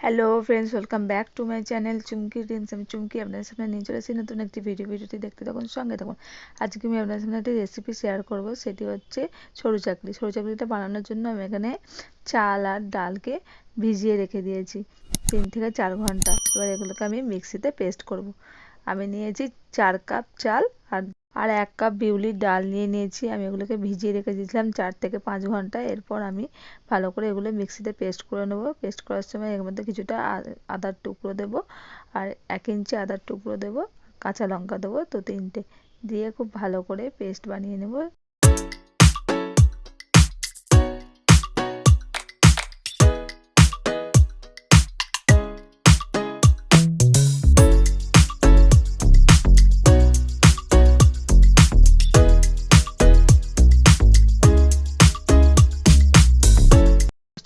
Hello friends, welcome back to my channel Chumki rinse. আমি চুমকি আপনাদের সামনে নিয়ে চলেছি নতুন একটি ভিডিওটি দেখতে থাকুন, সঙ্গে থাকুন। আজকে আমি আপনাদের সামনে একটি রেসিপি শেয়ার করব, সেটি হচ্ছে সরু চাকলি। সরু চাকলিটা বানানোর জন্য আমি এখানে চাল আর ডালকে ভিজিয়ে রেখে দিয়েছি 3 থেকে 4 ঘন্টা। এবার এগুলোকে আমি মিক্সিতে পেস্ট করব। আমি নিয়েছি 4 কাপ চাল আর 1 কাপ বিউলির ডাল নিয়েছি। আমি এগুলোকে ভিজিয়ে রেখে দিয়েছিলাম 4 থেকে 5 ঘন্টা। এরপর আমি ভালো করে এগুলো মিক্সিতে পেস্ট করে নেব। পেস্ট করার সময় এর মধ্যে কিছুটা আদার টুকরো দেব, আর 1 ইঞ্চি আদার টুকরো দেব, কাঁচা লঙ্কা দেবো তো 3টে, দিয়ে খুব ভালো করে পেস্ট বানিয়ে নেব।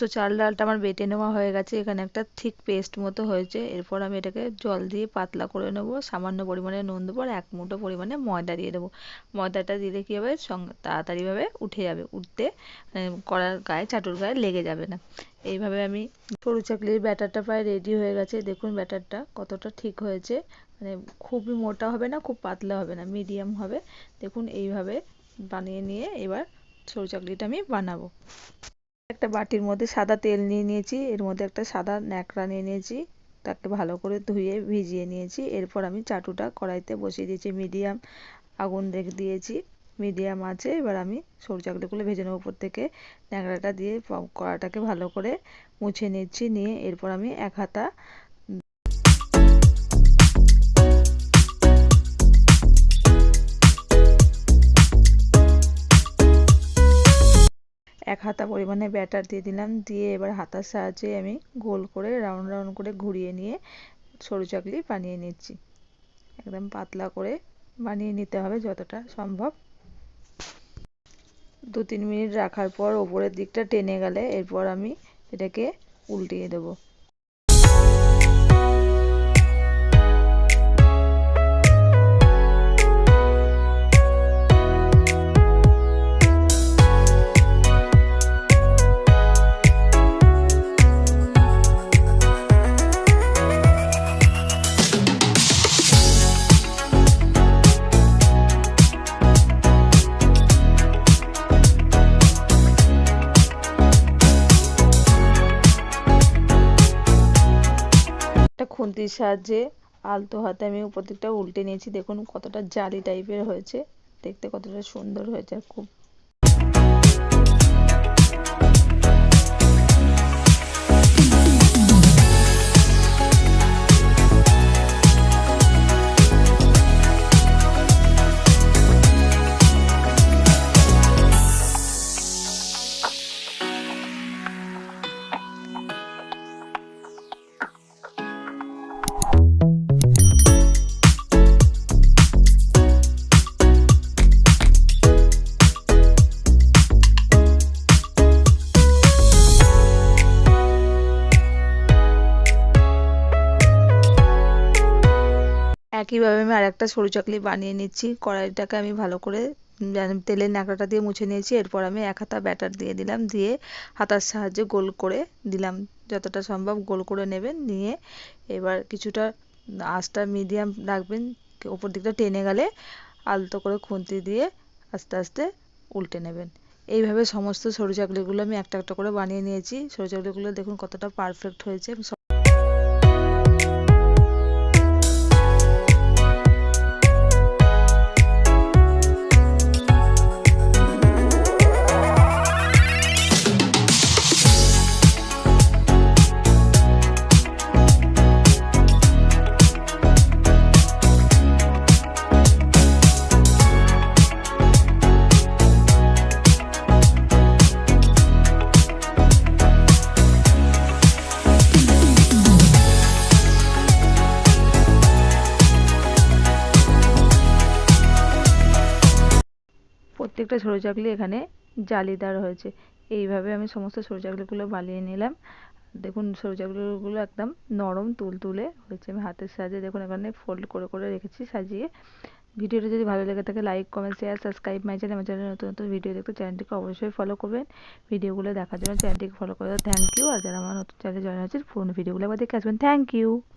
তো চাল ডালটা আমার বেটে নেওয়া হয়ে গেছে, এখানে একটা থিক পেস্ট মতো হয়েছে। এরপর আমি এটাকে জল দিয়ে পাতলা করে নেব। সামান্য পরিমাণে নুন দেবো আর 1 মুঠো পরিমাণে ময়দা দিয়ে দেবো। ময়দাটা দিলে কী হবে, তাড়াতাড়িভাবে উঠে যাবে, উঠতে কড়ার গায়ে, চাটুর গায়ে লেগে যাবে না। এইভাবে আমি সরু চাকলির ব্যাটারটা প্রায় রেডি হয়ে গেছে। দেখুন ব্যাটারটা কতটা ঠিক হয়েছে, মানে খুবই মোটা হবে না, খুব পাতলা হবে না, মিডিয়াম হবে। দেখুন এইভাবে বানিয়ে নিয়ে এবার সরু চাকলিটা আমি বানাবো। একটা বাটির মধ্যে সাদা তেল নিয়ে নিয়েছি, এর মধ্যে একটা সাদা ন্যাকড়া নিয়ে নিয়েছি, তাকে ভালো করে ধুয়ে ভিজিয়ে নিয়েছি। এরপর আমি চাটুটা কড়াইতে বসিয়ে দিয়েছি, মিডিয়াম আগুন রেখে দিয়েছি, মিডিয়াম আছে। এবার আমি সরু চাকলিগুলো ভেজে নেবো। উপর থেকে ন্যাকড়াটা দিয়ে কড়াটাকে ভালো করে মুছে নিচ্ছি, নিয়ে এরপর আমি এক হাতা পরিমাণে ব্যাটার দিয়ে দিলাম, দিয়ে এবার হাতার সাহায্যে আমি গোল করে রাউন্ড রাউন্ড করে ঘুরিয়ে নিয়ে সরু চাকলি বানিয়ে নিচ্ছি। একদম পাতলা করে বানিয়ে নিতে হবে যতটা সম্ভব। 2-3 মিনিট রাখার পর ওপরের দিকটা টেনে গেলে এরপর আমি এটাকে উল্টিয়ে দেবো। খুন্তির সাহায্যে আলতো হাতে আমি উপর দিকটা উল্টে নিয়েছি। দেখুন কতটা জালি টাইপের হয়েছে, দেখতে কতটা সুন্দর হয়েছে। খুব একইভাবে আমি আরেকটা সরু চাকলি বানিয়ে নিচ্ছি। কড়াইটাকে আমি ভালো করে তেলের ন্যাকড়াটা দিয়ে মুছে নিয়েছি। এরপর আমি 1 হাতা ব্যাটার দিয়ে দিলাম, দিয়ে হাতার সাহায্যে গোল করে দিলাম, যতটা সম্ভব গোল করে নেবেন। নিয়ে এবার কিছুটা আঁচটা মিডিয়াম রাখবেন, ওপর দিকটা টেনে গেলে আলতো করে খুন্তি দিয়ে আস্তে আস্তে উল্টে নেবেন। এইভাবে সমস্ত সরু চাকলিগুলো আমি একটা একটা করে বানিয়ে নিয়েছি। সরু চাকলিগুলো দেখুন কতটা পারফেক্ট হয়েছে। প্রত্যেকটা সরু চাকলি এখানে জালিদার হয়েছে। এইভাবে আমি সমস্ত সরু চাকলিগুলো বানিয়ে নিলাম। দেখুন সরু চাকলিগুলো একদম নরম তুলতুলে হয়েছে। আমি হাতের সাহায্যে দেখুন এখানে ফোল্ড করে করে রেখেছি সাজিয়ে। ভিডিওটা যদি ভালো লেগে থাকে like comment share subscribe my channel. আমার চ্যানেলে নতুন নতুন ভিডিও দেখতে চ্যানেলটিকে অবশ্যই ফলো করবেন। ভিডিওগুলো দেখার জন্য চ্যানেলটিকে ফলো করে থ্যাংক ইউ। আর যারা আমার নতুন চ্যানেলে জয়েন হচ্ছে পুরনো ভিডিওগুলো আবার দেখে আসবেন। Thank you.